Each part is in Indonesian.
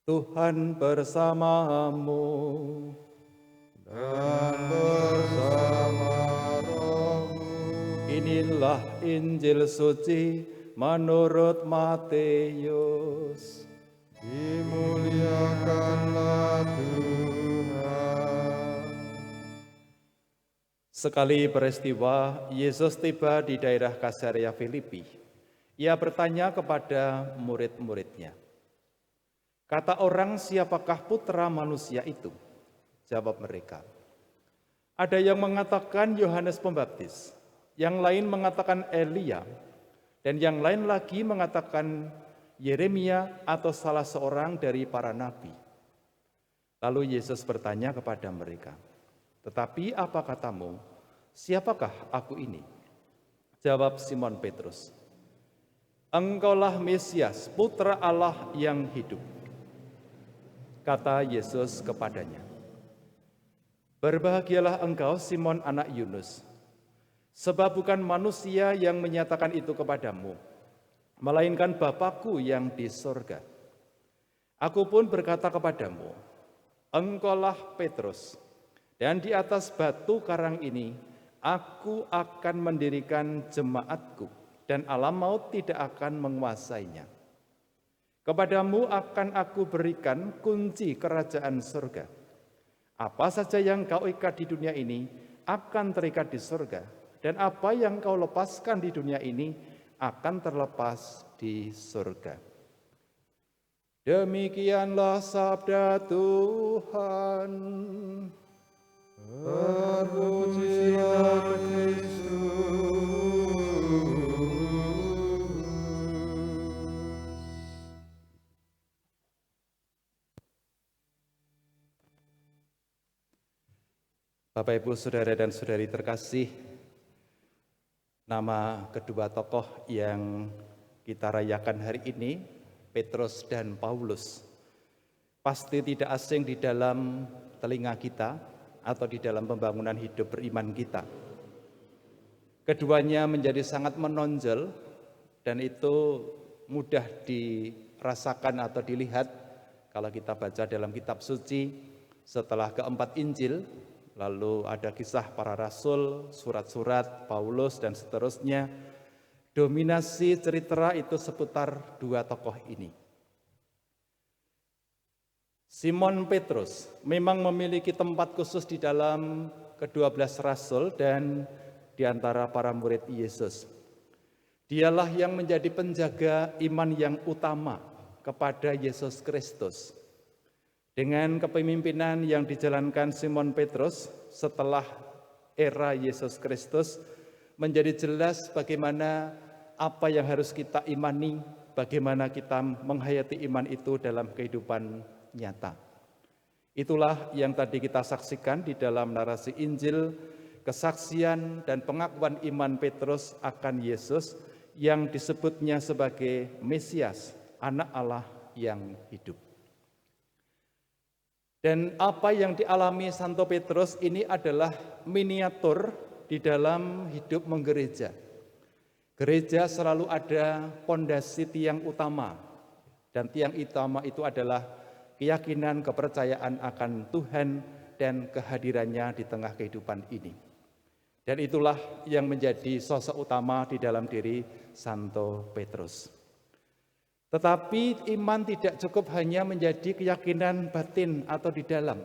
Tuhan bersamamu. Dan bersama rohmu. Inilah Injil suci menurut Matius. Dimuliakanlah Tuhan. Sekali peristiwa, Yesus tiba di daerah Kaisarea Filipi. Ia bertanya kepada murid-muridnya, "Kata orang, siapakah putra manusia itu?" Jawab mereka, "Ada yang mengatakan Yohanes Pembaptis, yang lain mengatakan Elia, dan yang lain lagi mengatakan Yeremia atau salah seorang dari para nabi." Lalu Yesus bertanya kepada mereka, "Tetapi apa katamu, siapakah aku ini?" Jawab Simon Petrus, "Engkaulah Mesias, Putra Allah yang hidup." Kata Yesus kepadanya, "Berbahagialah engkau Simon anak Yunus, sebab bukan manusia yang menyatakan itu kepadamu, melainkan Bapa-Ku yang di sorga. Aku pun berkata kepadamu, engkaulah Petrus, dan di atas batu karang ini aku akan mendirikan jemaatku, dan alam maut tidak akan menguasainya. Kepadamu akan aku berikan kunci kerajaan surga. Apa saja yang kau ikat di dunia ini akan terikat di surga, dan apa yang kau lepaskan di dunia ini akan terlepas di surga." Demikianlah sabda Tuhan. Terpujilah Kristus. Bapak, Ibu, Saudara, dan Saudari terkasih, nama kedua tokoh yang kita rayakan hari ini, Petrus dan Paulus, pasti tidak asing di dalam telinga kita atau di dalam pembangunan hidup beriman kita. Keduanya menjadi sangat menonjol dan itu mudah dirasakan atau dilihat kalau kita baca dalam kitab suci setelah keempat Injil. Lalu ada kisah para rasul, surat-surat Paulus, dan seterusnya. Dominasi cerita itu seputar dua tokoh ini. Simon Petrus memang memiliki tempat khusus di dalam ke-12 rasul dan di antara para murid Yesus. Dialah yang menjadi penjaga iman yang utama kepada Yesus Kristus. Dengan kepemimpinan yang dijalankan Simon Petrus setelah era Yesus Kristus, menjadi jelas bagaimana apa yang harus kita imani, bagaimana kita menghayati iman itu dalam kehidupan nyata. Itulah yang tadi kita saksikan di dalam narasi Injil, kesaksian dan pengakuan iman Petrus akan Yesus yang disebutnya sebagai Mesias, Anak Allah yang hidup. Dan apa yang dialami Santo Petrus ini adalah miniatur di dalam hidup menggereja. Gereja selalu ada pondasi tiang utama, dan tiang utama itu adalah keyakinan, kepercayaan akan Tuhan dan kehadirannya di tengah kehidupan ini. Dan itulah yang menjadi sosok utama di dalam diri Santo Petrus. Tetapi iman tidak cukup hanya menjadi keyakinan batin atau di dalam.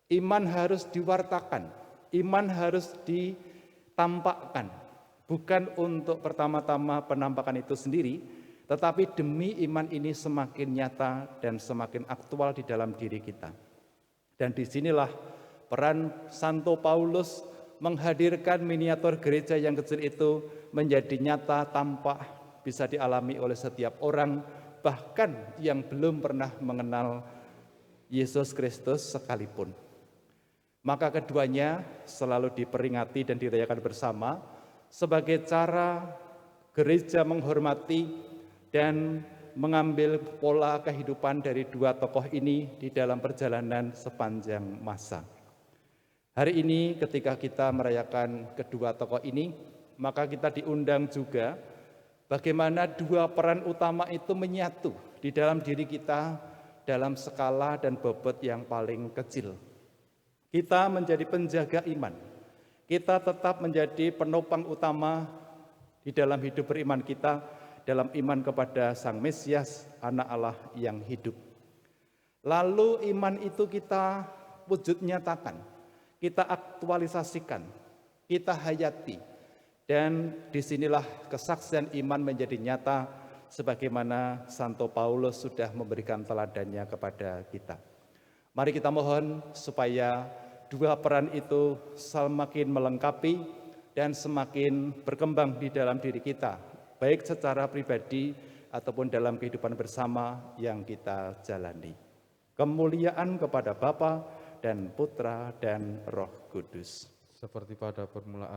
Iman harus diwartakan, iman harus ditampakkan. Bukan untuk pertama-tama penampakan itu sendiri, tetapi demi iman ini semakin nyata dan semakin aktual di dalam diri kita. Dan disinilah peran Santo Paulus menghadirkan miniatur gereja yang kecil itu menjadi nyata, tampak, bisa dialami oleh setiap orang, bahkan yang belum pernah mengenal Yesus Kristus sekalipun. Maka keduanya selalu diperingati dan dirayakan bersama sebagai cara gereja menghormati dan mengambil pola kehidupan dari dua tokoh ini di dalam perjalanan sepanjang masa. Hari ini ketika kita merayakan kedua tokoh ini, maka kita diundang juga bagaimana dua peran utama itu menyatu di dalam diri kita dalam skala dan bobot yang paling kecil. Kita menjadi penjaga iman. Kita tetap menjadi penopang utama di dalam hidup beriman kita, dalam iman kepada Sang Mesias, Anak Allah yang hidup. Lalu iman itu kita wujud nyatakan, kita aktualisasikan, kita hayati. Dan disinilah kesaksian iman menjadi nyata sebagaimana Santo Paulus sudah memberikan teladannya kepada kita. Mari kita mohon supaya dua peran itu semakin melengkapi dan semakin berkembang di dalam diri kita, baik secara pribadi ataupun dalam kehidupan bersama yang kita jalani. Kemuliaan kepada Bapa dan Putra dan Roh Kudus. Seperti pada permulaan